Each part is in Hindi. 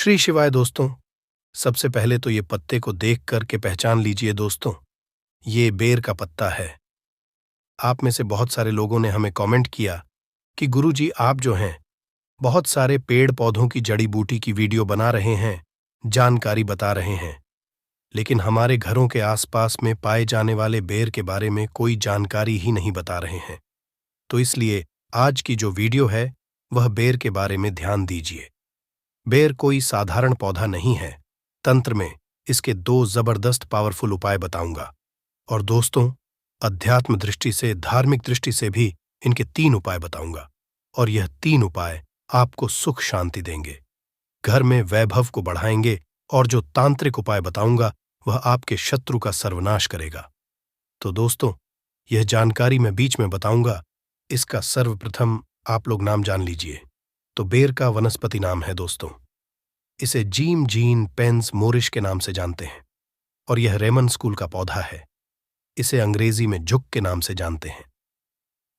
श्री शिवाय दोस्तों। सबसे पहले तो ये पत्ते को देख करके पहचान लीजिए दोस्तों, ये बेर का पत्ता है। आप में से बहुत सारे लोगों ने हमें कमेंट किया कि गुरुजी आप जो हैं बहुत सारे पेड़ पौधों की जड़ी बूटी की वीडियो बना रहे हैं, जानकारी बता रहे हैं, लेकिन हमारे घरों के आसपास में पाए जाने वाले बेर के बारे में कोई जानकारी ही नहीं बता रहे हैं। तो इसलिए आज की जो वीडियो है वह बेर के बारे में ध्यान दीजिए। बेर कोई साधारण पौधा नहीं है। तंत्र में इसके 2 जबरदस्त पावरफुल उपाय बताऊंगा और दोस्तों अध्यात्म दृष्टि से, धार्मिक दृष्टि से भी इनके 3 उपाय बताऊंगा और यह 3 उपाय आपको सुख शांति देंगे, घर में वैभव को बढ़ाएंगे और जो तांत्रिक उपाय बताऊंगा वह आपके शत्रु का सर्वनाश करेगा। तो दोस्तों यह जानकारी मैं बीच में बताऊंगा, इसका सर्वप्रथम आप लोग नाम जान लीजिए। तो बेर का वनस्पति नाम है दोस्तों, इसे जीम जीन पेंस मोरिश के नाम से जानते हैं और यह रेमन स्कूल का पौधा है। इसे अंग्रेजी में जुक के नाम से जानते हैं।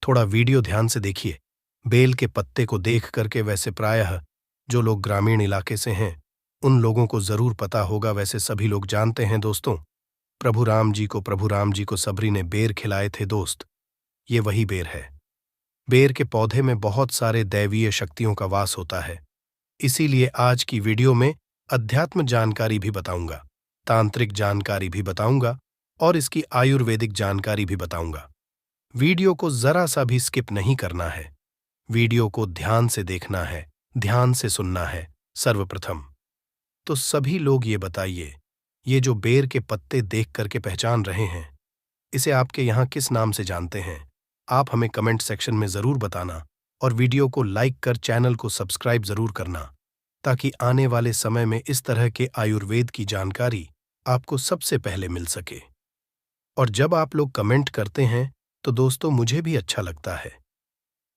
थोड़ा वीडियो ध्यान से देखिए। बेल के पत्ते को देख करके वैसे प्रायः जो लोग ग्रामीण इलाके से हैं उन लोगों को जरूर पता होगा, वैसे सभी लोग जानते हैं दोस्तों, प्रभु राम जी को सबरी ने बेर खिलाए थे दोस्त, ये वही बेर है। बेर के पौधे में बहुत सारे दैवीय शक्तियों का वास होता है, इसीलिए आज की वीडियो में अध्यात्म जानकारी भी बताऊंगा, तांत्रिक जानकारी भी बताऊंगा और इसकी आयुर्वेदिक जानकारी भी बताऊंगा। वीडियो को जरा सा भी स्किप नहीं करना है, वीडियो को ध्यान से देखना है, ध्यान से सुनना है। सर्वप्रथम तो सभी लोग ये बताइए, ये जो बेर के पत्ते देख करके पहचान रहे हैं, इसे आपके यहाँ किस नाम से जानते हैं? आप हमें कमेंट सेक्शन में जरूर बताना और वीडियो को लाइक कर चैनल को सब्सक्राइब जरूर करना, ताकि आने वाले समय में इस तरह के आयुर्वेद की जानकारी आपको सबसे पहले मिल सके। और जब आप लोग कमेंट करते हैं तो दोस्तों मुझे भी अच्छा लगता है।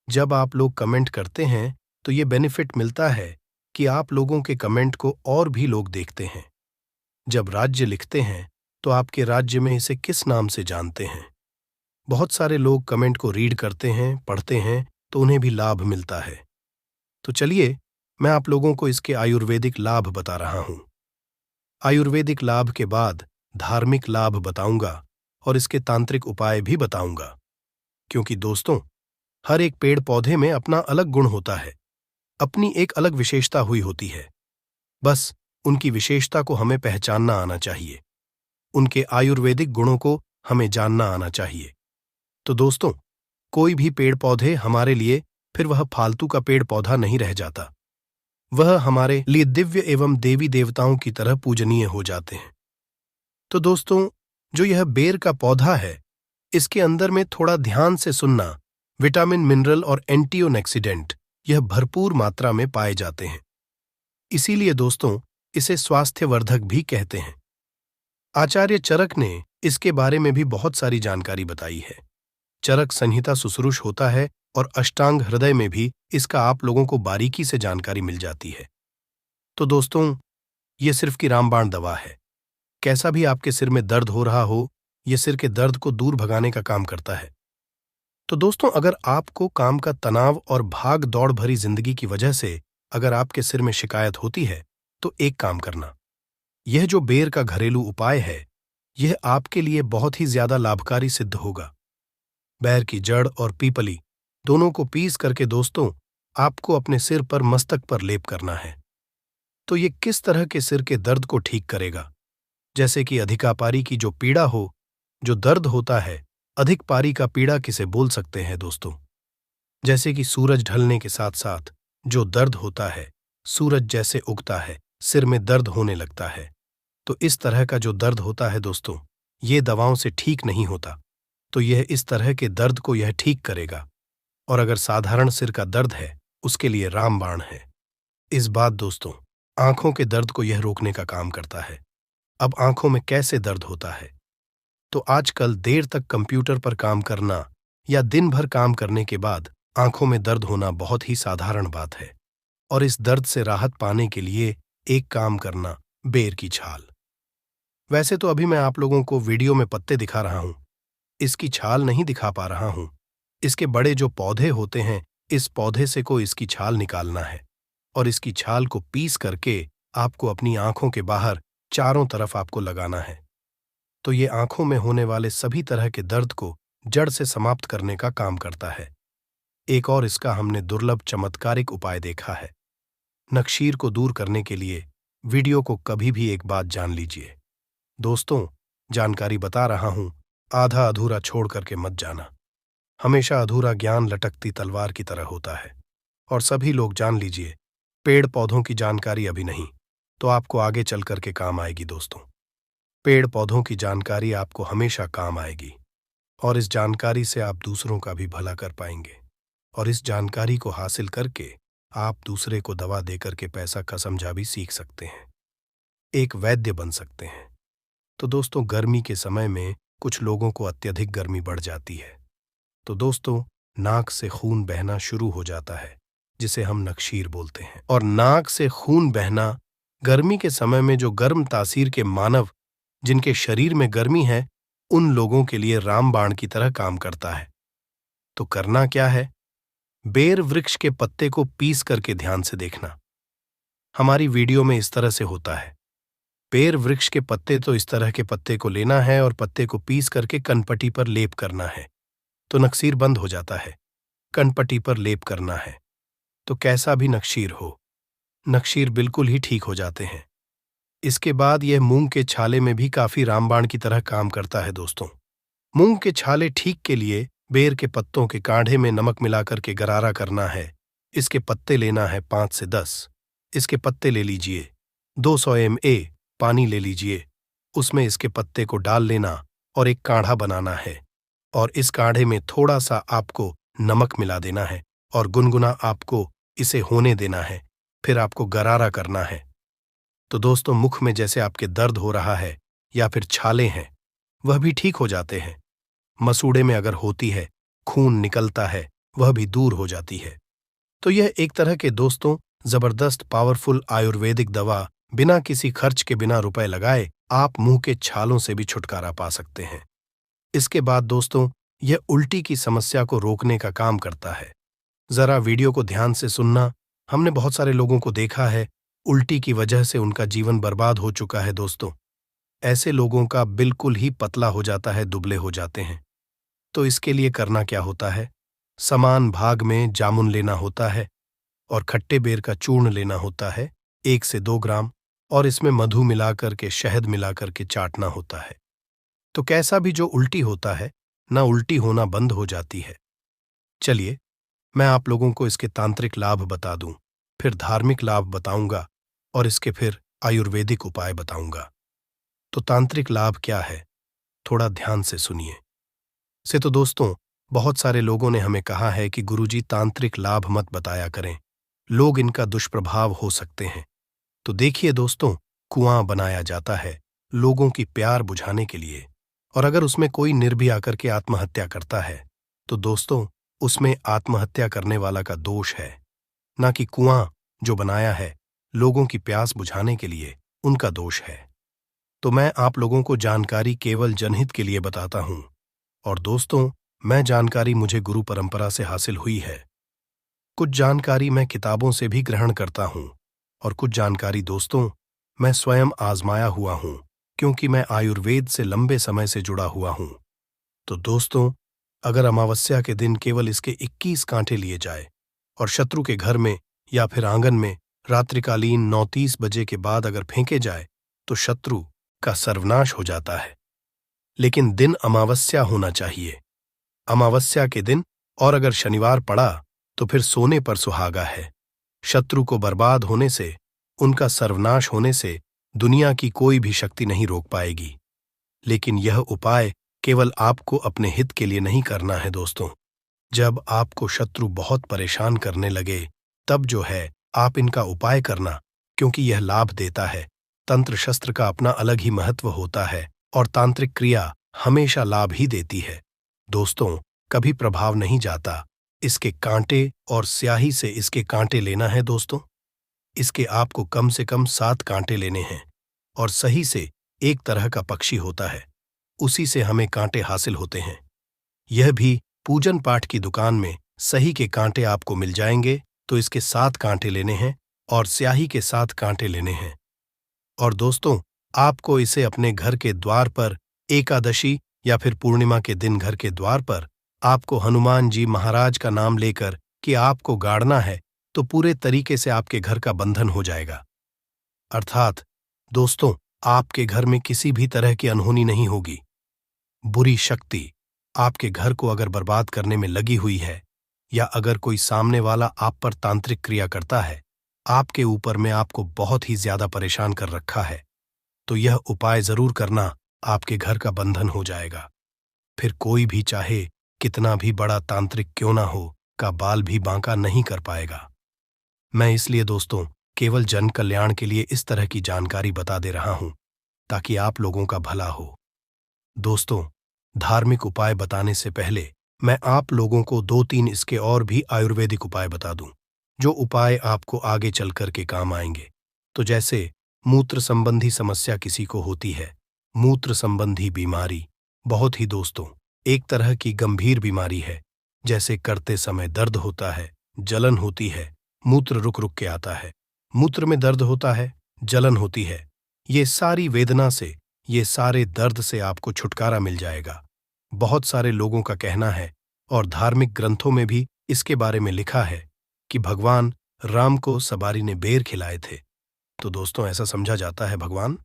जब आप लोग कमेंट करते हैं तो ये बेनिफिट मिलता है कि आप लोगों के कमेंट को और भी लोग देखते हैं। जब राज्य लिखते हैं तो आपके राज्य में इसे किस नाम से जानते हैं? बहुत सारे लोग कमेंट को रीड करते हैं, पढ़ते हैं, तो उन्हें भी लाभ मिलता है। तो चलिए मैं आप लोगों को इसके आयुर्वेदिक लाभ बता रहा हूं। आयुर्वेदिक लाभ के बाद धार्मिक लाभ बताऊंगा और इसके तांत्रिक उपाय भी बताऊंगा, क्योंकि दोस्तों हर एक पेड़ पौधे में अपना अलग गुण होता है, अपनी एक अलग विशेषता हुई होती है। बस उनकी विशेषता को हमें पहचानना आना चाहिए, उनके आयुर्वेदिक गुणों को हमें जानना आना चाहिए। तो दोस्तों कोई भी पेड़ पौधे हमारे लिए फिर वह फालतू का पेड़ पौधा नहीं रह जाता, वह हमारे लिए दिव्य एवं देवी देवताओं की तरह पूजनीय हो जाते हैं। तो दोस्तों जो यह बेर का पौधा है, इसके अंदर में थोड़ा ध्यान से सुनना, विटामिन, मिनरल और एंटीऑक्सीडेंट यह भरपूर मात्रा में पाए जाते हैं। इसीलिए दोस्तों इसे स्वास्थ्यवर्धक भी कहते हैं। आचार्य चरक ने इसके बारे में भी बहुत सारी जानकारी बताई है। चरक संहिता सुश्रुष होता है और अष्टांग हृदय में भी इसका आप लोगों को बारीकी से जानकारी मिल जाती है। तो दोस्तों ये सिर्फ की रामबाण दवा है। कैसा भी आपके सिर में दर्द हो रहा हो, यह सिर के दर्द को दूर भगाने का काम करता है। तो दोस्तों अगर आपको काम का तनाव और भाग दौड़ भरी जिंदगी की वजह से अगर आपके सिर में शिकायत होती है तो एक काम करना, यह जो बेर का घरेलू उपाय है यह आपके लिए बहुत ही ज्यादा लाभकारी सिद्ध होगा। बेर की जड़ और पीपली दोनों को पीस करके दोस्तों आपको अपने सिर पर, मस्तक पर लेप करना है। तो ये किस तरह के सिर के दर्द को ठीक करेगा? जैसे कि अधिकापारी की जो पीड़ा हो, जो दर्द होता है, अधिक पारी का पीड़ा किसे बोल सकते हैं दोस्तों? जैसे कि सूरज ढलने के साथ साथ जो दर्द होता है, सूरज जैसे उगता है, सिर में दर्द होने लगता है। तो इस तरह का जो दर्द होता है दोस्तों, ये दवाओं से ठीक नहीं होता। तो यह इस तरह के दर्द को यह ठीक करेगा। और अगर साधारण सिर का दर्द है उसके लिए रामबाण है। इस बात दोस्तों आंखों के दर्द को यह रोकने का काम करता है। अब आंखों में कैसे दर्द होता है? तो आजकल देर तक कंप्यूटर पर काम करना या दिन भर काम करने के बाद आंखों में दर्द होना बहुत ही साधारण बात है। और इस दर्द से राहत पाने के लिए एक काम करना, बेर की छाल। वैसे तो अभी मैं आप लोगों को वीडियो में पत्ते दिखा रहा हूं, इसकी छाल नहीं दिखा पा रहा हूं। इसके बड़े जो पौधे होते हैं, इस पौधे से को इसकी छाल निकालना है और इसकी छाल को पीस करके आपको अपनी आंखों के बाहर चारों तरफ आपको लगाना है। तो ये आंखों में होने वाले सभी तरह के दर्द को जड़ से समाप्त करने का काम करता है। एक और इसका हमने दुर्लभ चमत्कारिक उपाय देखा है। नक्शीर को दूर करने के लिए वीडियो को कभी भी एक बात जान लीजिए। दोस्तों, जानकारी बता रहा हूं, आधा अधूरा छोड़ करके मत जाना। हमेशा अधूरा ज्ञान लटकती तलवार की तरह होता है। और सभी लोग जान लीजिए, पेड़ पौधों की जानकारी अभी नहीं, तो आपको आगे चल करके काम आएगी दोस्तों। पेड़ पौधों की जानकारी आपको हमेशा काम आएगी और इस जानकारी से आप दूसरों का भी भला कर पाएंगे। और इस जानकारी को हासिल करके आप दूसरे को दवा देकर के पैसा का समझा भी सीख सकते हैं, एक वैद्य बन सकते हैं। तो दोस्तों, गर्मी के समय में कुछ लोगों को अत्यधिक गर्मी बढ़ जाती है, तो दोस्तों नाक से खून बहना शुरू हो जाता है, जिसे हम नक्शीर बोलते हैं। और नाक से खून बहना गर्मी के समय में जो गर्म तासीर के मानव जिनके शरीर में गर्मी है, उन लोगों के लिए रामबाण की तरह काम करता है। तो करना क्या है? बेर वृक्ष के पत्ते को पीस करके ध्यान से देखना। हमारी वीडियो में इस तरह से होता है। बेर वृक्ष के पत्ते, तो इस तरह के पत्ते को लेना है और पत्ते को पीस करके कनपटी पर लेप करना है, तो नक्सीर बंद हो जाता है। कनपटी पर लेप करना है, तो कैसा भी नक्शीर हो, नक्शीर बिल्कुल ही ठीक हो जाते हैं। इसके बाद यह मूंग के छाले में भी काफी रामबाण की तरह काम करता है दोस्तों। मूंग के छाले ठीक के लिए बेर के पत्तों के काढ़े में नमक मिलाकर के गरारा करना है। इसके पत्ते लेना है 5 से 10। इसके पत्ते ले लीजिए। 200 ml पानी ले लीजिए, उसमें इसके पत्ते को डाल लेना और एक काढ़ा बनाना है। और इस काढ़े में थोड़ा सा आपको नमक मिला देना है और गुनगुना आपको इसे होने देना है। फिर आपको गरारा करना है। तो दोस्तों, मुख में जैसे आपके दर्द हो रहा है या फिर छाले हैं, वह भी ठीक हो जाते हैं। मसूड़े में अगर होती है, खून निकलता है, वह भी दूर हो जाती है। तो यह एक तरह के दोस्तों जबरदस्त पावरफुल आयुर्वेदिक दवा, बिना किसी खर्च के, बिना रुपए लगाए आप मुंह के छालों से भी छुटकारा पा सकते हैं। इसके बाद दोस्तों, यह उल्टी की समस्या को रोकने का काम करता है। जरा वीडियो को ध्यान से सुनना। हमने बहुत सारे लोगों को देखा है, उल्टी की वजह से उनका जीवन बर्बाद हो चुका है दोस्तों। ऐसे लोगों का बिल्कुल ही पतला हो जाता है, दुबले हो जाते हैं। तो इसके लिए करना क्या होता है? समान भाग में जामुन लेना होता है और खट्टे बेर का चूर्ण लेना होता है 1 से 2 ग्राम, और इसमें मधु मिलाकर के, शहद मिलाकर के चाटना होता है। तो कैसा भी जो उल्टी होता है ना, उल्टी होना बंद हो जाती है। चलिए, मैं आप लोगों को इसके तांत्रिक लाभ बता दूं, फिर धार्मिक लाभ बताऊंगा और इसके फिर आयुर्वेदिक उपाय बताऊंगा। तो तांत्रिक लाभ क्या है, थोड़ा ध्यान से सुनिए। तो दोस्तों, बहुत सारे लोगों ने हमें कहा है कि गुरुजी तांत्रिक लाभ मत बताया करें, लोग इनका दुष्प्रभाव हो सकते हैं। तो देखिए दोस्तों, कुआं बनाया जाता है लोगों की प्यार बुझाने के लिए, और अगर उसमें कोई निर्भय आकर के आत्महत्या करता है, तो दोस्तों उसमें आत्महत्या करने वाला का दोष है, ना कि कुआं जो बनाया है लोगों की प्यास बुझाने के लिए, उनका दोष है। तो मैं आप लोगों को जानकारी केवल जनहित के लिए बताता हूं। और दोस्तों, मैं जानकारी मुझे गुरु परंपरा से हासिल हुई है। कुछ जानकारी मैं किताबों से भी ग्रहण करता हूं और कुछ जानकारी दोस्तों मैं स्वयं आजमाया हुआ हूं, क्योंकि मैं आयुर्वेद से लंबे समय से जुड़ा हुआ हूं। तो दोस्तों, अगर अमावस्या के दिन केवल इसके 21 कांटे लिए जाए और शत्रु के घर में या फिर आंगन में रात्रिकालीन 9:30 बजे के बाद अगर फेंके जाए, तो शत्रु का सर्वनाश हो जाता है। लेकिन दिन अमावस्या होना चाहिए, अमावस्या के दिन, और अगर शनिवार पड़ा तो फिर सोने पर सुहागा है। शत्रु को बर्बाद होने से, उनका सर्वनाश होने से दुनिया की कोई भी शक्ति नहीं रोक पाएगी। लेकिन यह उपाय केवल आपको अपने हित के लिए नहीं करना है दोस्तों। जब आपको शत्रु बहुत परेशान करने लगे, तब जो है आप इनका उपाय करना, क्योंकि यह लाभ देता है। तंत्र शस्त्र का अपना अलग ही महत्व होता है और तांत्रिक क्रिया हमेशा लाभ ही देती है दोस्तों, कभी प्रभाव नहीं जाता। इसके कांटे और स्याही से इसके कांटे लेना है दोस्तों। इसके आपको कम से कम 7 कांटे लेने हैं, और सही से एक तरह का पक्षी होता है, उसी से हमें कांटे हासिल होते हैं। यह भी पूजन पाठ की दुकान में सही के कांटे आपको मिल जाएंगे। तो इसके 7 कांटे लेने हैं और स्याही के 7 कांटे लेने हैं। और दोस्तों, आपको इसे अपने घर के द्वार पर एकादशी या फिर पूर्णिमा के दिन घर के द्वार पर आपको हनुमान जी महाराज का नाम लेकर कि आपको गाड़ना है, तो पूरे तरीके से आपके घर का बंधन हो जाएगा। अर्थात दोस्तों, आपके घर में किसी भी तरह की अनहोनी नहीं होगी। बुरी शक्ति आपके घर को अगर बर्बाद करने में लगी हुई है, या अगर कोई सामने वाला आप पर तांत्रिक क्रिया करता है, आपके ऊपर में आपको बहुत ही ज्यादा परेशान कर रखा है, तो यह उपाय जरूर करना, आपके घर का बंधन हो जाएगा। फिर कोई भी चाहे कितना भी बड़ा तांत्रिक क्यों ना हो, का बाल भी बांका नहीं कर पाएगा। मैं इसलिए दोस्तों केवल जन कल्याण के लिए इस तरह की जानकारी बता दे रहा हूं, ताकि आप लोगों का भला हो। दोस्तों, धार्मिक उपाय बताने से पहले मैं आप लोगों को 2-3 इसके और भी आयुर्वेदिक उपाय बता दूं, जो उपाय आपको आगे चल कर के काम आएंगे। तो जैसे मूत्र संबंधी समस्या किसी को होती है, मूत्र संबंधी बीमारी बहुत ही दोस्तों एक तरह की गंभीर बीमारी है, जैसे करते समय दर्द होता है, जलन होती है, मूत्र रुक रुक के आता है, मूत्र में दर्द होता है, जलन होती है, ये सारी वेदना से, ये सारे दर्द से आपको छुटकारा मिल जाएगा। बहुत सारे लोगों का कहना है और धार्मिक ग्रंथों में भी इसके बारे में लिखा है कि भगवान राम को सबारी ने बेर खिलाए थे। तो दोस्तों ऐसा समझा जाता है भगवान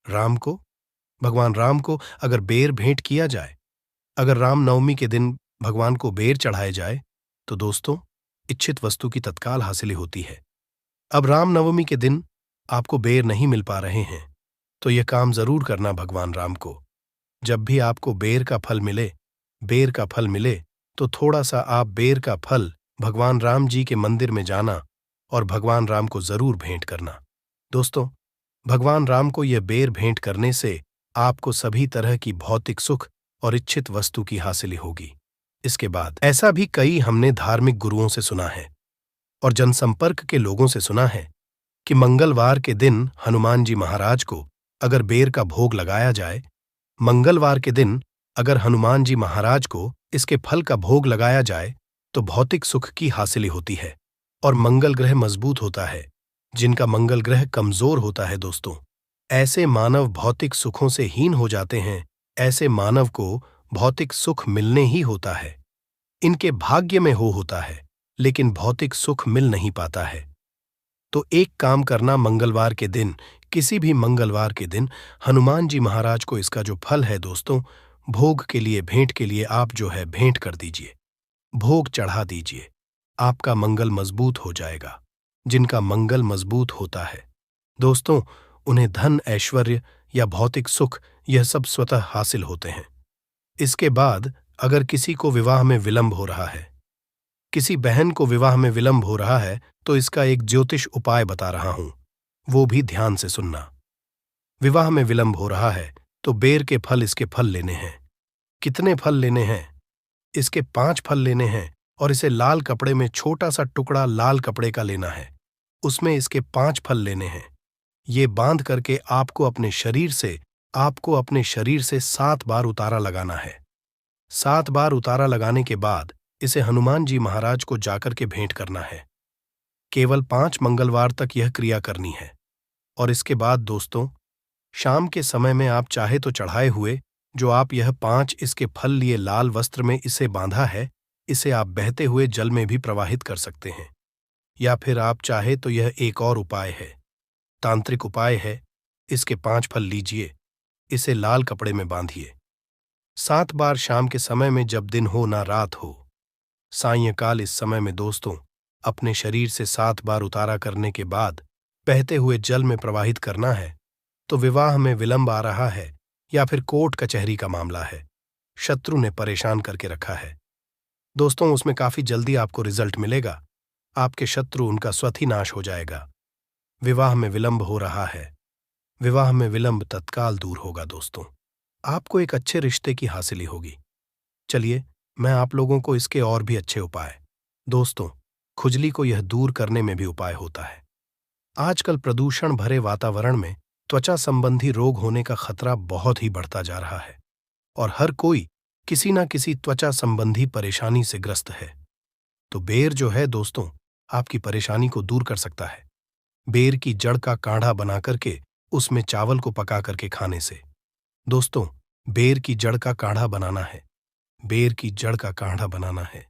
राम को अगर बेर भेंट किया जाए, अगर राम नवमी के दिन भगवान को बेर चढ़ाए जाए, तो दोस्तों इच्छित वस्तु की तत्काल हासिल होती है। अब राम नवमी के दिन आपको बेर नहीं मिल पा रहे हैं, तो यह काम जरूर करना भगवान राम को। जब भी आपको बेर का फल मिले, तो थोड़ा सा आप बेर का फल भगवान राम जी के मंदिर में जाना और भगवान राम को जरूर भेंट करना। दोस्तों, भगवान राम को यह बेर भेंट करने से आपको सभी तरह की भौतिक सुख और इच्छित वस्तु की हासिल होगी। इसके बाद ऐसा भी कई हमने धार्मिक गुरुओं से सुना है और जनसंपर्क के लोगों से सुना है कि मंगलवार के दिन हनुमान जी महाराज को अगर बेर का भोग लगाया जाए, मंगलवार के दिन अगर हनुमान जी महाराज को इसके फल का भोग लगाया जाए, तो भौतिक सुख की हासिल होती है और मंगल ग्रह मजबूत होता है। जिनका मंगल ग्रह कमजोर होता है दोस्तों, ऐसे मानव भौतिक सुखों से हीन हो जाते हैं। ऐसे मानव को भौतिक सुख मिलने ही होता है, इनके भाग्य में होता है, लेकिन भौतिक सुख मिल नहीं पाता है। तो एक काम करना, मंगलवार के दिन, किसी भी मंगलवार के दिन हनुमान जी महाराज को इसका जो फल है दोस्तों, भोग के लिए, भेंट के लिए आप जो है भेंट कर दीजिए, भोग चढ़ा दीजिए, आपका मंगल मजबूत हो जाएगा। जिनका मंगल मजबूत होता है दोस्तों, उन्हें धन, ऐश्वर्य या भौतिक सुख यह सब स्वतः हासिल होते हैं। इसके बाद अगर किसी को विवाह में विलंब हो रहा है, किसी बहन को विवाह में विलंब हो रहा है, तो इसका एक ज्योतिष उपाय बता रहा हूं, वो भी ध्यान से सुनना। विवाह में विलंब हो रहा है तो बेर के फल, इसके फल लेने हैं। कितने फल लेने हैं? इसके 5 फल लेने हैं और इसे लाल कपड़े में, छोटा सा टुकड़ा लाल कपड़े का लेना है, उसमें इसके 5 फल लेने हैं। ये बांध करके आपको अपने शरीर से 7 बार उतारा लगाना है। 7 बार उतारा लगाने के बाद इसे हनुमान जी महाराज को जाकर के भेंट करना है। केवल 5 मंगलवार तक यह क्रिया करनी है। और इसके बाद दोस्तों, शाम के समय में आप चाहे तो चढ़ाए हुए जो आप यह 5 इसके फल लिए लाल वस्त्र में इसे बांधा है, इसे आप बहते हुए जल में भी प्रवाहित कर सकते हैं। या फिर आप चाहे तो यह एक और उपाय है, तांत्रिक उपाय है। इसके 5 फल लीजिए, इसे लाल कपड़े में बांधिए। 7 बार शाम के समय में, जब दिन हो ना रात हो, सायंकाल इस समय में दोस्तों अपने शरीर से 7 बार उतारा करने के बाद बहते हुए जल में प्रवाहित करना है। तो विवाह में विलंब आ रहा है या फिर कोर्ट कचहरी का मामला है, शत्रु ने परेशान करके रखा है दोस्तों, उसमें काफी जल्दी आपको रिजल्ट मिलेगा। आपके शत्रु, उनका स्वतः ही नाश हो जाएगा। विवाह में विलंब हो रहा है, विवाह में विलंब तत्काल दूर होगा दोस्तों, आपको एक अच्छे रिश्ते की हासिल होगी। चलिए मैं आप लोगों को इसके और भी अच्छे उपाय, दोस्तों खुजली को यह दूर करने में भी उपाय होता है। आजकल प्रदूषण भरे वातावरण में त्वचा संबंधी रोग होने का खतरा बहुत ही बढ़ता जा रहा है और हर कोई किसी न किसी त्वचा संबंधी परेशानी से ग्रस्त है। तो बेर जो है दोस्तों आपकी परेशानी को दूर कर सकता है। बेर की जड़ का काढ़ा बना करके उसमें चावल को पका करके खाने से। दोस्तों, बेर की जड़ का काढ़ा बनाना है। बेर की जड़ का काढ़ा बनाना है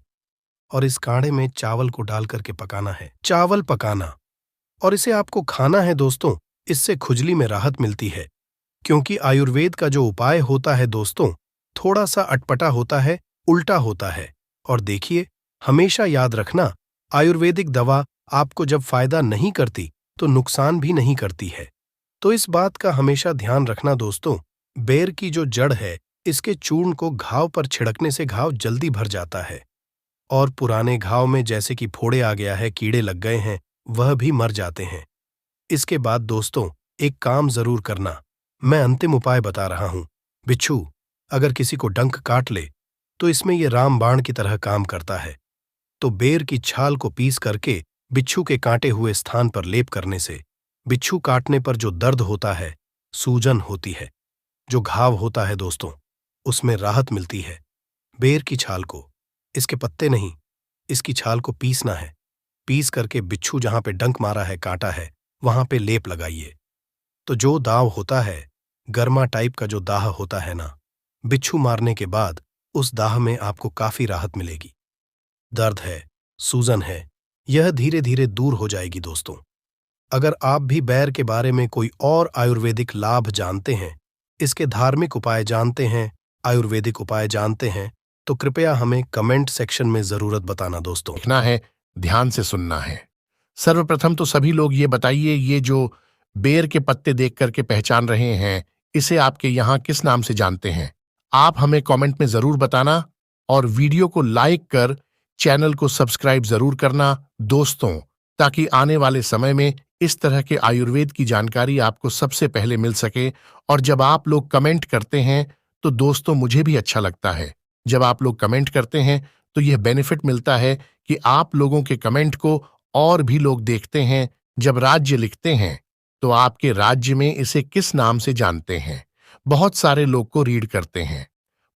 और इस काढ़े में चावल को डाल करके पकाना है। चावल पकाना और इसे आपको खाना है दोस्तों। इससे खुजली में राहत मिलती है, क्योंकि आयुर्वेद का जो उपाय होता है दोस्तों, थोड़ा सा अटपटा होता है, उल्टा होता है। और देखिए, हमेशा याद रखना, आयुर्वेदिक दवा आपको जब फायदा नहीं करती तो नुकसान भी नहीं करती है। तो इस बात का हमेशा ध्यान रखना दोस्तों। बेर की जो जड़ है, इसके चूर्ण को घाव पर छिड़कने से घाव जल्दी भर जाता है और पुराने घाव में जैसे कि फोड़े आ गया है, कीड़े लग गए हैं, वह भी मर जाते हैं। इसके बाद दोस्तों, एक काम जरूर करना। मैं अंतिम उपाय बता रहा हूं। बिच्छू अगर किसी को डंक काट ले तो इसमें यह रामबाण की तरह काम करता है। तो बेर की छाल को पीस करके बिच्छू के काटे हुए स्थान पर लेप करने से बिच्छू काटने पर जो दर्द होता है, सूजन होती है, जो घाव होता है दोस्तों, उसमें राहत मिलती है। बेर की छाल को, इसके पत्ते नहीं, इसकी छाल को पीसना है। पीस करके बिच्छू जहां पे डंक मारा है, काटा है, वहां पे लेप लगाइए। तो जो दाव होता है, गर्मा टाइप का जो दाह होता है ना, बिच्छू मारने के बाद उस दाह में आपको काफी राहत मिलेगी। दर्द है, सूजन है, यह धीरे धीरे दूर हो जाएगी दोस्तों। अगर आप भी बेर के बारे में कोई और आयुर्वेदिक लाभ जानते हैं, इसके धार्मिक उपाय जानते हैं, आयुर्वेदिक उपाय जानते हैं, तो कृपया हमें कमेंट सेक्शन में जरूरत बताना दोस्तों। देखना है, ध्यान से सुनना है। सर्वप्रथम तो सभी लोग ये बताइए, ये जो बेर के पत्ते देख करके पहचान रहे हैं, इसे आपके यहाँ किस नाम से जानते हैं? आप हमें कमेंट में जरूर बताना और वीडियो को लाइक कर चैनल को सब्सक्राइब जरूर करना दोस्तों, ताकि आने वाले समय में इस तरह के आयुर्वेद की जानकारी आपको सबसे पहले मिल सके। और जब आप लोग कमेंट करते हैं तो दोस्तों मुझे भी अच्छा लगता है। जब आप लोग कमेंट करते हैं तो यह बेनिफिट मिलता है कि आप लोगों के कमेंट को और भी लोग देखते हैं। जब राज्य लिखते हैं तो आपके राज्य में इसे किस नाम से जानते हैं, बहुत सारे लोग को रीड करते हैं,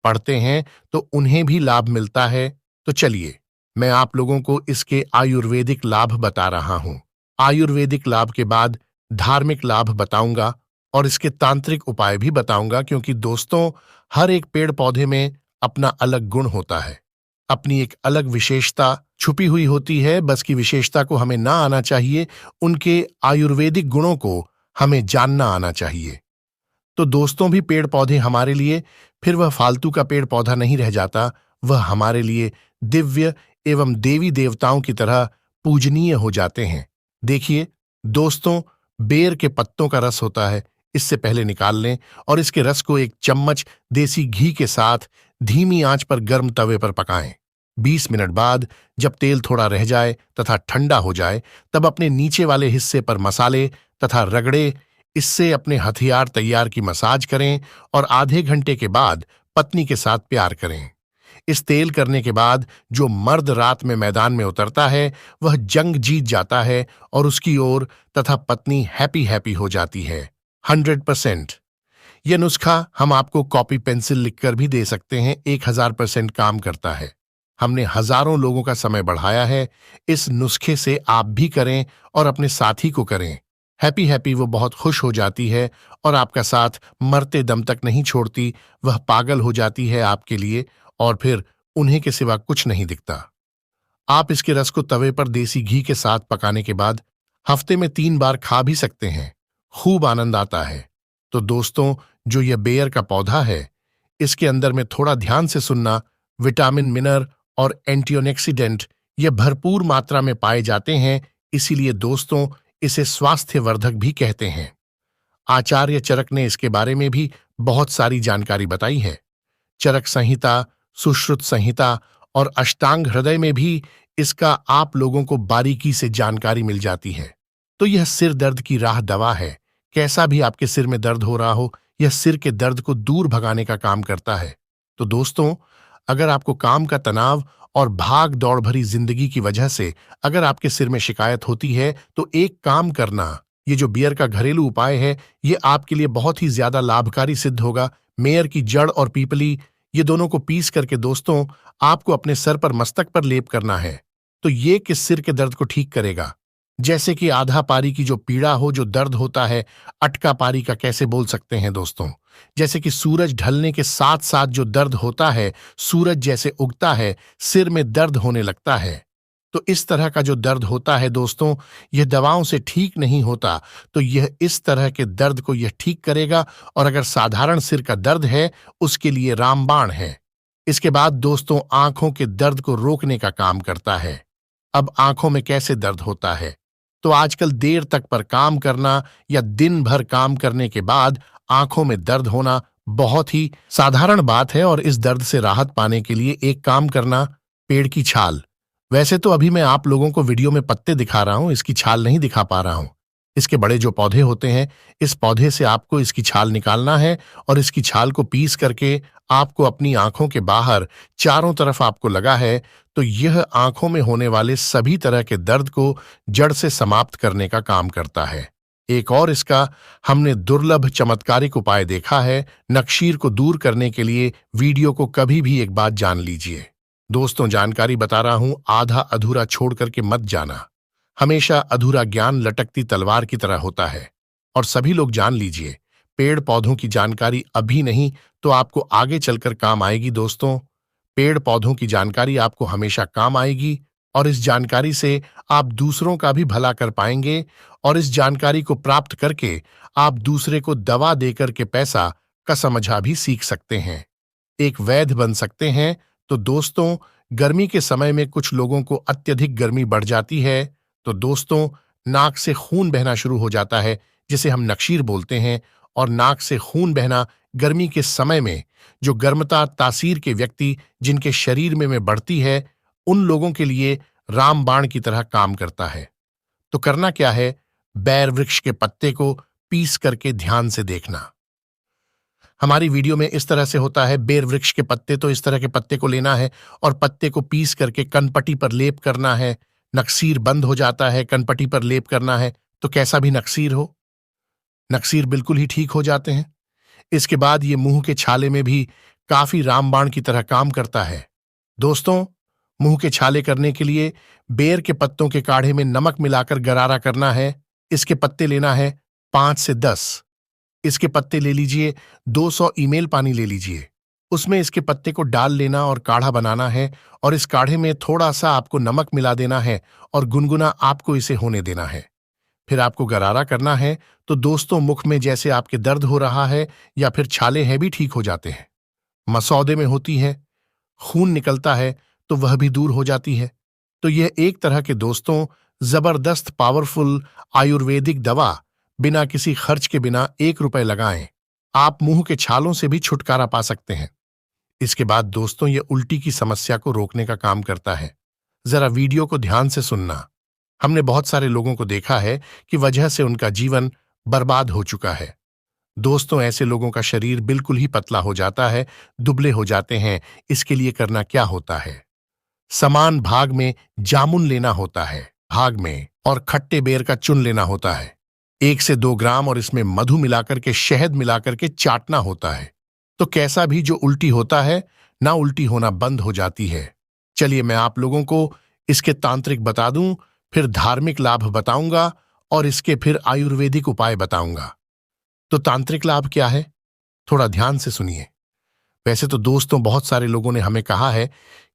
पढ़ते हैं, तो उन्हें भी लाभ मिलता है। तो चलिए, मैं आप लोगों को इसके आयुर्वेदिक लाभ बता रहा हूं। आयुर्वेदिक लाभ के बाद धार्मिक लाभ बताऊंगा और इसके तांत्रिक उपाय भी बताऊंगा, क्योंकि दोस्तों हर एक पेड़ पौधे में अपना अलग गुण होता है, अपनी एक अलग विशेषता छुपी हुई होती है। बस की विशेषता को हमें ना आना चाहिए, उनके आयुर्वेदिक गुणों को हमें जानना आना चाहिए। तो दोस्तों भी पेड़ पौधे हमारे लिए फिर वह फालतू का पेड़ पौधा नहीं रह जाता, वह हमारे लिए दिव्य एवं देवी देवताओं की तरह पूजनीय हो जाते हैं। देखिए दोस्तों, बेर के पत्तों का रस होता है, इससे पहले निकाल लें और इसके रस को एक चम्मच देसी घी के साथ धीमी आंच पर गर्म तवे पर पकाएं। 20 मिनट बाद जब तेल थोड़ा रह जाए तथा ठंडा हो जाए, तब अपने नीचे वाले हिस्से पर मसाले तथा रगड़े, इससे अपने हथियार तैयार की मसाज करें और आधे घंटे के बाद पत्नी के साथ प्यार करें। इस तेल करने के बाद जो मर्द रात में मैदान में उतरता है, वह जंग जीत जाता है और उसकी ओर तथा पत्नी हैप्पी हैप्पी हो जाती है 100%। यह नुस्खा हम आपको कॉपी पेंसिल लिखकर भी दे सकते हैं, 1000% काम करता है। हमने हजारों लोगों का समय बढ़ाया है। इस नुस्खे से आप भी करें और अपने साथी को करें। हैप्पी हैप्पी वो बहुत खुश हो जाती है और आपका साथ मरते दम तक नहीं छोड़ती, वह पागल हो जाती है आपके लिए और फिर उन्हें के सिवा कुछ नहीं दिखता। आप इसके रस को तवे पर देसी घी के साथ पकाने के बाद हफ्ते में 3 बार खा भी सकते हैं, खूब आनंद आता है। तो दोस्तों, जो यह बेर का पौधा है, इसके अंदर में थोड़ा ध्यान से सुनना, विटामिन, मिनरल और एंटीऑक्सीडेंट ये भरपूर मात्रा में पाए जाते हैं, इसीलिए दोस्तों इसे स्वास्थ्यवर्धक भी कहते हैं। आचार्य चरक ने इसके बारे में भी बहुत सारी जानकारी बताई है। चरक संहिता, सुश्रुत संहिता और अष्टांग हृदय में भी इसका आप लोगों को बारीकी से जानकारी मिल जाती है। तो यह सिर दर्द की राह दवा है। कैसा भी आपके सिर में दर्द हो रहा हो, यह सिर के दर्द को दूर भगाने का काम करता है। तो दोस्तों, अगर आपको काम का तनाव और भाग दौड़ भरी जिंदगी की वजह से अगर आपके सिर में शिकायत होती है, तो एक काम करना, ये जो बेर का घरेलू उपाय है, ये आपके लिए बहुत ही ज्यादा लाभकारी सिद्ध होगा। मेयर की जड़ और पीपली, ये दोनों को पीस करके दोस्तों आपको अपने सर पर, मस्तक पर लेप करना है। तो ये किस सिर के दर्द को ठीक करेगा। जैसे कि आधा पारी की जो पीड़ा हो, जो दर्द होता है, अटका पारी का कैसे बोल सकते हैं दोस्तों। जैसे कि सूरज ढलने के साथ साथ जो दर्द होता है, सूरज जैसे उगता है, सिर में दर्द होने लगता है। तो इस तरह का जो दर्द होता है दोस्तों, यह दवाओं से ठीक नहीं होता। तो यह इस तरह के दर्द को यह ठीक करेगा। और अगर साधारण सिर का दर्द है, उसके लिए रामबाण है। इसके बाद दोस्तों आंखों के दर्द को रोकने का काम करता है। अब आंखों में कैसे दर्द होता है? तो आजकल देर तक पर काम करना या दिन भर काम करने के बाद आंखों में दर्द होना बहुत ही साधारण बात है। और इस दर्द से राहत पाने के लिए एक काम करना, पेड़ की छाल। वैसे तो अभी मैं आप लोगों को वीडियो में पत्ते दिखा रहा हूं, इसकी छाल नहीं दिखा पा रहा हूं। इसके बड़े जो पौधे होते हैं, इस पौधे से आपको इसकी छाल निकालना है और इसकी छाल को पीस करके आपको अपनी आंखों के बाहर चारों तरफ आपको लगा है। तो यह आंखों में होने वाले सभी तरह के दर्द को जड़ से समाप्त करने का काम करता है। एक और इसका हमने दुर्लभ चमत्कारिक उपाय देखा है। नक्शीर को दूर करने के लिए वीडियो को कभी भी एक बात जान लीजिए दोस्तों। जानकारी बता रहा हूं, आधा अधूरा छोड़ करके मत जाना। हमेशा अधूरा ज्ञान लटकती तलवार की तरह होता है। और सभी लोग जान लीजिए, पेड़ पौधों की जानकारी अभी नहीं तो आपको आगे चलकर काम आएगी दोस्तों। पेड़ पौधों की जानकारी आपको हमेशा काम आएगी और इस जानकारी से आप दूसरों का भी भला कर पाएंगे। और इस जानकारी को प्राप्त करके आप दूसरे को दवा देकर के पैसा का समझा भी सीख सकते हैं, एक वैद्य बन सकते हैं। तो दोस्तों गर्मी के समय में कुछ लोगों को अत्यधिक गर्मी बढ़ जाती है। तो दोस्तों नाक से खून बहना शुरू हो जाता है, जिसे हम नक्शीर बोलते हैं। और नाक से खून बहना गर्मी के समय में जो गर्मता तासीर के व्यक्ति जिनके शरीर में बढ़ती है, उन लोगों के लिए रामबाण की तरह काम करता है। तो करना क्या है, बैर वृक्ष के पत्ते को पीस करके ध्यान से देखना। हमारी वीडियो में इस तरह से होता है, बेर वृक्ष के पत्ते, तो इस तरह के पत्ते को लेना है और पत्ते को पीस करके कनपटी पर लेप करना है। नक्सीर बंद हो जाता है, कनपटी पर लेप करना है तो कैसा भी नक्सीर हो, नक्सीर बिल्कुल ही ठीक हो जाते हैं। इसके बाद ये मुंह के छाले में भी काफी रामबाण की तरह काम करता है। दोस्तों मुंह के छाले करने के लिए बेर के पत्तों के काढ़े में नमक मिलाकर गरारा करना है। इसके पत्ते लेना है 5 से 10। इसके पत्ते ले लीजिए, 200 ईमेल पानी ले लीजिए, उसमें इसके पत्ते को डाल लेना और काढ़ा बनाना है। और इस काढ़े में थोड़ा सा आपको नमक मिला देना है और गुनगुना आपको इसे होने देना है। फिर आपको गरारा करना है। तो दोस्तों मुख में जैसे आपके दर्द हो रहा है या फिर छाले हैं भी ठीक हो जाते हैं। मसौदे में होती है, खून निकलता है तो वह भी दूर हो जाती है। तो यह एक तरह के दोस्तों जबरदस्त पावरफुल आयुर्वेदिक दवा, बिना किसी खर्च के, बिना 1 रुपए लगाएं आप मुंह के छालों से भी छुटकारा पा सकते हैं। इसके बाद दोस्तों ये उल्टी की समस्या को रोकने का काम करता है। जरा वीडियो को ध्यान से सुनना। हमने बहुत सारे लोगों को देखा है कि वजह से उनका जीवन बर्बाद हो चुका है। दोस्तों ऐसे लोगों का शरीर बिल्कुल ही पतला हो जाता है, दुबले हो जाते हैं। इसके लिए करना क्या होता है, समान भाग में जामुन लेना होता है भाग में, और खट्टे बेर का चुन लेना होता है 1 से 2 ग्राम, और इसमें मधु मिलाकर के, शहद मिलाकर के चाटना होता है। तो कैसा भी जो उल्टी होता है ना, उल्टी होना बंद हो जाती है। चलिए मैं आप लोगों को इसके तांत्रिक बता दूं, फिर धार्मिक लाभ बताऊंगा और इसके फिर आयुर्वेदिक उपाय बताऊंगा। तो तांत्रिक लाभ क्या है, थोड़ा ध्यान से सुनिए। वैसे तो दोस्तों बहुत सारे लोगों ने हमें कहा है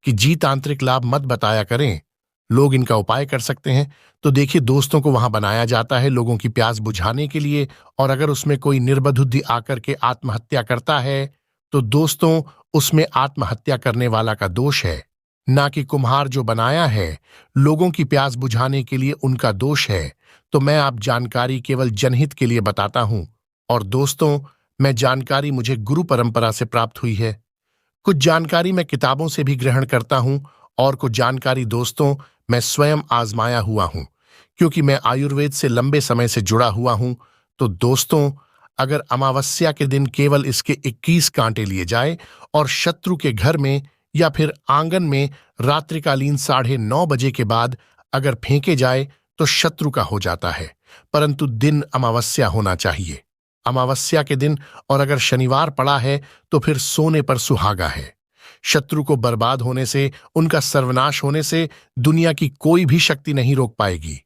कि जी तांत्रिक लाभ मत बताया करें, लोग इनका उपाय कर सकते हैं। तो देखिए दोस्तों को वहां बनाया जाता है लोगों की प्यास बुझाने के लिए, और अगर उसमें कोई निर्बुद्धि आकर के आत्महत्या करता है तो दोस्तों उसमें आत्महत्या करने वाला का दोष है, ना कि कुम्हार जो बनाया है लोगों की प्यास बुझाने के लिए उनका दोष है। तो मैं आप जानकारी केवल जनहित के लिए बताता हूं। और दोस्तों मैं जानकारी मुझे गुरु परंपरा से प्राप्त हुई है। कुछ जानकारी मैं किताबों से भी ग्रहण करता हूं और कुछ जानकारी दोस्तों मैं स्वयं आजमाया हुआ हूं, क्योंकि मैं आयुर्वेद से लंबे समय से जुड़ा हुआ हूं। तो दोस्तों अगर अमावस्या के दिन केवल इसके 21 कांटे लिए जाए और शत्रु के घर में या फिर आंगन में रात्रिकालीन 9:30 बजे के बाद अगर फेंके जाए तो शत्रु का हो जाता है, परंतु दिन अमावस्या होना चाहिए, अमावस्या के दिन। और अगर शनिवार पड़ा है तो फिर सोने पर सुहागा है। शत्रु को बर्बाद होने से, उनका सर्वनाश होने से दुनिया की कोई भी शक्ति नहीं रोक पाएगी।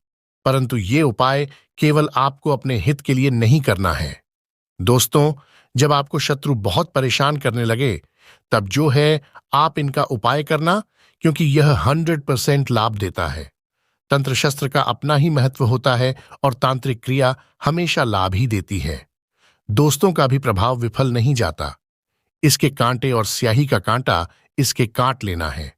परंतु ये उपाय केवल आपको अपने हित के लिए नहीं करना है। दोस्तों, जब आपको शत्रु बहुत परेशान करने लगे, तब जो है आप इनका उपाय करना, क्योंकि यह 100% लाभ देता है। तंत्र शस्त्र का अपना ही महत्व होता है और तांत्रिक क्रिया हमेशा लाभ ही देती है। दोस्तों का भी प्रभाव विफल नहीं जाता। इसके कांटे और स्याही का कांटा इसके काट लेना है।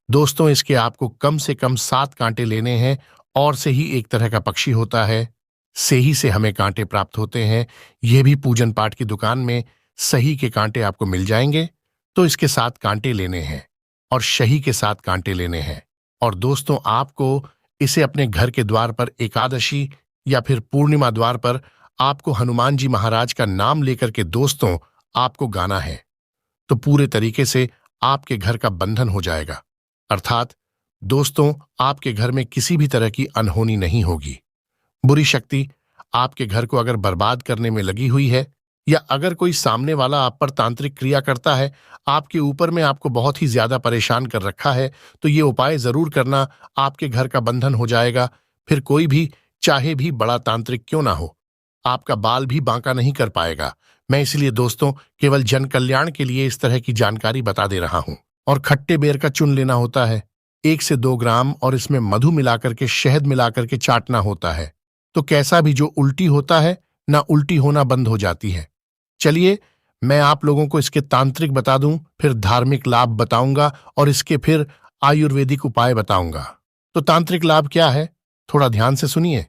दोस्तों, इसके आपको कम से कम 7 कांटे लेने हैं और से ही एक तरह का पक्षी होता है। से ही से हमें कांटे प्राप्त होते हैं। यह भी पूजन पाठ की दुकान में सही के कांटे आपको मिल जाएंगे। तो इसके 7 कांटे लेने हैं और शही के 7 कांटे लेने हैं। और दोस्तों, आपको इसे अपने घर के द्वार पर एकादशी या फिर पूर्णिमा द्वार पर आपको हनुमान जी महाराज का नाम लेकर के दोस्तों आपको गाना है। तो पूरे तरीके से आपके घर का बंधन हो जाएगा, अर्थात दोस्तों आपके घर में किसी भी तरह की अनहोनी नहीं होगी। बुरी शक्ति आपके घर को अगर बर्बाद करने में लगी हुई है, या अगर कोई सामने वाला आप पर तांत्रिक क्रिया करता है, आपके ऊपर में आपको बहुत ही ज्यादा परेशान कर रखा है, तो ये उपाय जरूर करना, आपके घर का बंधन हो जाएगा। फिर कोई भी चाहे भी बड़ा तांत्रिक क्यों ना हो, आपका बाल भी बांका नहीं कर पाएगा। मैं इसलिए दोस्तों केवल जन कल्याण के लिए इस तरह की जानकारी बता दे रहा हूं। और खट्टे बेर का चुन लेना होता है 1 से 2 ग्राम, और इसमें मधु मिलाकर के, शहद मिलाकर के चाटना होता है। तो कैसा भी जो उल्टी होता है ना, उल्टी होना बंद हो जाती है। चलिए, मैं आप लोगों को इसके तांत्रिक बता दूं, फिर धार्मिक लाभ बताऊंगा और इसके फिर आयुर्वेदिक उपाय बताऊंगा। तो तांत्रिक लाभ क्या है, थोड़ा ध्यान से सुनिए।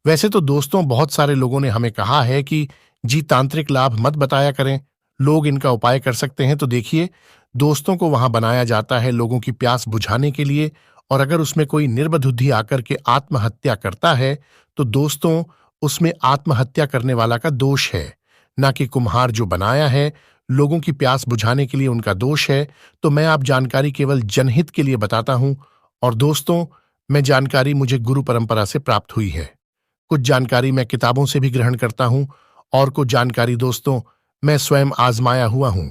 वैसे तो दोस्तों बहुत सारे लोगों ने हमें कहा है कि जी तांत्रिक लाभ मत बताया करें, लोग इनका उपाय कर सकते हैं। तो देखिए, दोस्तों को वहां बनाया जाता है लोगों की प्यास बुझाने के लिए, और अगर उसमें कोई निर्बुद्धि आकर के आत्महत्या करता है, तो दोस्तों उसमें आत्महत्या करने वाला का दोष है, ना कि कुम्हार जो बनाया है लोगों की प्यास बुझाने के लिए उनका दोष है। तो मैं आप जानकारी केवल जनहित के लिए बताता हूं। और दोस्तों, मैं जानकारी मुझे गुरु परंपरा से प्राप्त हुई है। कुछ जानकारी मैं किताबों से भी ग्रहण करता हूं, और कुछ जानकारी दोस्तों मैं स्वयं आजमाया हुआ हूं,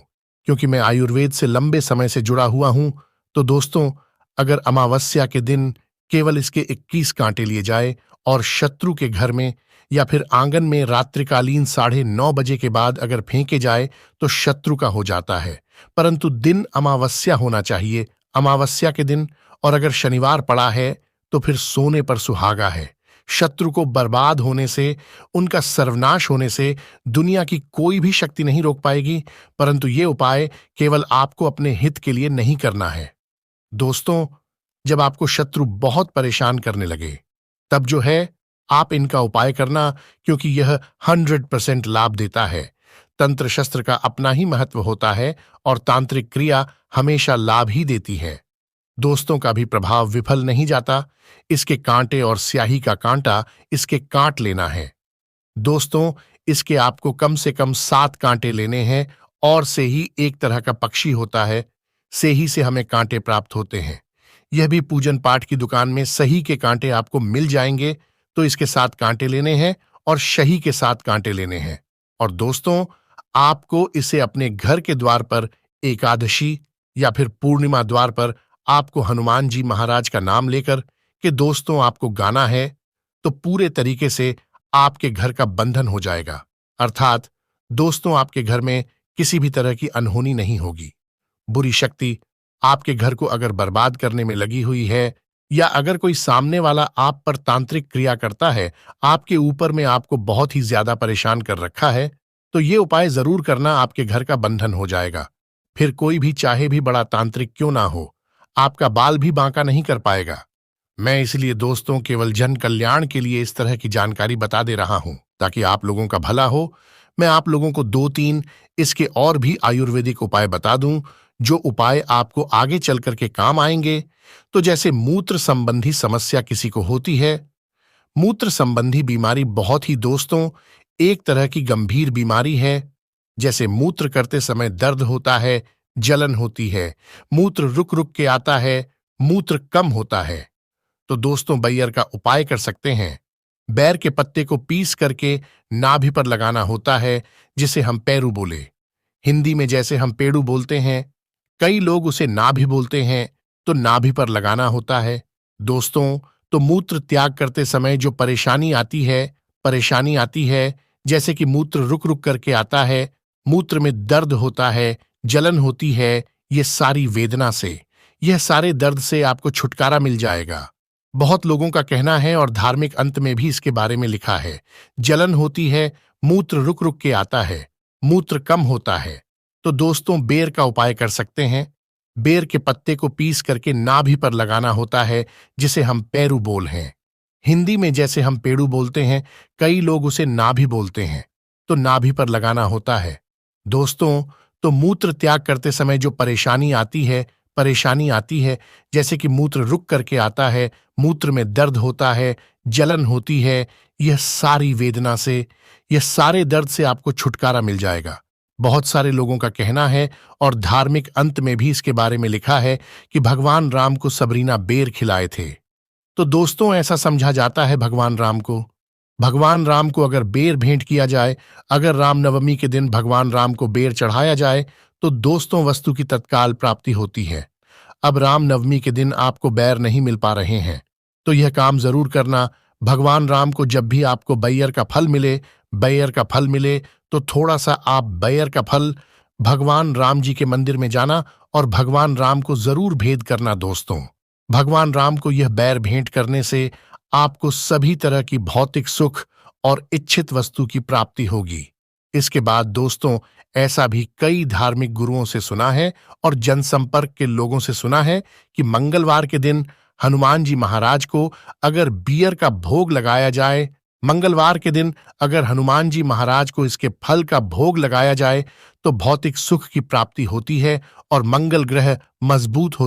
क्योंकि मैं आयुर्वेद से लंबे समय से जुड़ा हुआ हूं। तो दोस्तों, अगर अमावस्या के दिन केवल इसके 21 कांटे लिए जाए और शत्रु के घर में या फिर आंगन में रात्रिकालीन 9:30 बजे के बाद अगर फेंके जाए, तो शत्रु का हो जाता है। परंतु दिन अमावस्या होना चाहिए, अमावस्या के दिन। और अगर शनिवार पड़ा है तो फिर सोने पर सुहागा है। शत्रु को बर्बाद होने से, उनका सर्वनाश होने से दुनिया की कोई भी शक्ति नहीं रोक पाएगी। परंतु ये उपाय केवल आपको अपने हित के लिए नहीं करना है। दोस्तों, जब आपको शत्रु बहुत परेशान करने लगे, तब जो है आप इनका उपाय करना, क्योंकि यह 100% लाभ देता है। तंत्र शस्त्र का अपना ही महत्व होता है और तांत्रिक क्रिया हमेशा लाभ ही देती है। दोस्तों का भी प्रभाव विफल नहीं जाता। इसके कांटे और स्याही का कांटा इसके काट लेना है। दोस्तों, इसके आपको कम से कम 7 कांटे लेने हैं, और से ही एक तरह का पक्षी होता है, से ही से हमें कांटे प्राप्त होते हैं। यह भी पूजन पाठ की दुकान में सही के कांटे आपको मिल जाएंगे। तो इसके 7 कांटे लेने हैं और शही के 7 कांटे लेने हैं। और दोस्तों, आपको इसे अपने घर के द्वार पर एकादशी या फिर पूर्णिमा द्वार पर आपको हनुमान जी महाराज का नाम लेकर कि दोस्तों आपको गाना है। तो पूरे तरीके से आपके घर का बंधन हो जाएगा, अर्थात दोस्तों आपके घर में किसी भी तरह की अनहोनी नहीं होगी। बुरी शक्ति आपके घर को अगर बर्बाद करने में लगी हुई है, या अगर कोई सामने वाला आप पर तांत्रिक क्रिया करता है, आपके ऊपर में आपको बहुत ही ज्यादा परेशान कर रखा है, तो ये उपाय जरूर करना, आपके घर का बंधन हो जाएगा। फिर कोई भी चाहे भी बड़ा तांत्रिक क्यों ना हो, आपका बाल भी बांका नहीं कर पाएगा। मैं इसलिए दोस्तों केवल जन कल्याण के लिए इस तरह की जानकारी बता दे रहा हूं, ताकि आप लोगों का भला हो। मैं आप लोगों को 2-3 इसके और भी आयुर्वेदिक उपाय बता दूं, जो उपाय आपको आगे चल करके काम आएंगे। तो जैसे मूत्र संबंधी समस्या किसी को होती है, मूत्र संबंधी बीमारी बहुत ही दोस्तों एक तरह की गंभीर बीमारी है। जैसे मूत्र करते समय दर्द होता है, जलन होती है, मूत्र रुक रुक के आता है, मूत्र कम होता है, तो दोस्तों बैयर का उपाय कर सकते हैं। बैर के पत्ते को पीस करके नाभि पर लगाना होता है, जिसे हम पैरू बोले। हिंदी में जैसे हम पेड़ू बोलते हैं, कई लोग उसे नाभि बोलते हैं, तो नाभि पर लगाना होता है। दोस्तों, तो मूत्र त्याग करते समय जो परेशानी आती है, जैसे कि मूत्र रुक रुक करके आता है, मूत्र में दर्द होता है, जलन होती है, यह सारे दर्द से आपको छुटकारा मिल जाएगा। बहुत लोगों का कहना है और धार्मिक अंत में भी इसके बारे में लिखा है। जलन होती है, मूत्र रुक रुक के आता है, मूत्र कम होता है, तो दोस्तों बेर का उपाय कर सकते हैं। बेर के पत्ते को पीस करके नाभि पर लगाना होता है, जिसे हम पेरू बोल हैं। हिंदी में जैसे हम पेड़ू बोलते हैं, कई लोग उसे नाभि बोलते हैं, तो नाभि पर लगाना होता है। दोस्तों, तो मूत्र त्याग करते समय जो परेशानी आती है, जैसे कि मूत्र रुक करके आता है, मूत्र में दर्द होता है, जलन होती है, यह सारे दर्द से आपको छुटकारा मिल जाएगा। बहुत सारे लोगों का कहना है और धार्मिक अंत में भी इसके बारे में लिखा है कि भगवान राम को सबरीना बेर खिलाए थे। तो दोस्तों, ऐसा समझा जाता है भगवान राम को अगर बेर भेंट किया जाए, अगर रामनवमी के दिन भगवान राम को बेर चढ़ाया जाए, तो दोस्तों वस्तु की तत्काल प्राप्ति होती है। अब रामनवमी के दिन आपको बेर नहीं मिल पा रहे हैं, तो यह काम जरूर करना। भगवान राम को जब भी आपको बैर का फल मिले, तो थोड़ा सा आप बैर का फल भगवान राम जी के मंदिर में जाना और भगवान राम को जरूर भेंट करना। दोस्तों, भगवान राम को यह बैर भेंट करने से आपको सभी तरह की भौतिक सुख और इच्छित वस्तु की प्राप्ति होगी। इसके बाद दोस्तों, ऐसा भी कई धार्मिक गुरुओं से सुना है और जनसंपर्क के लोगों से सुना है कि मंगलवार के दिन हनुमान जी महाराज को अगर बियर का भोग लगाया जाए, इसके फल का भोग लगाया जाए, तो भौतिक सुख की प्राप्ति होती है और मंगल ग्रह मजबूत होता है।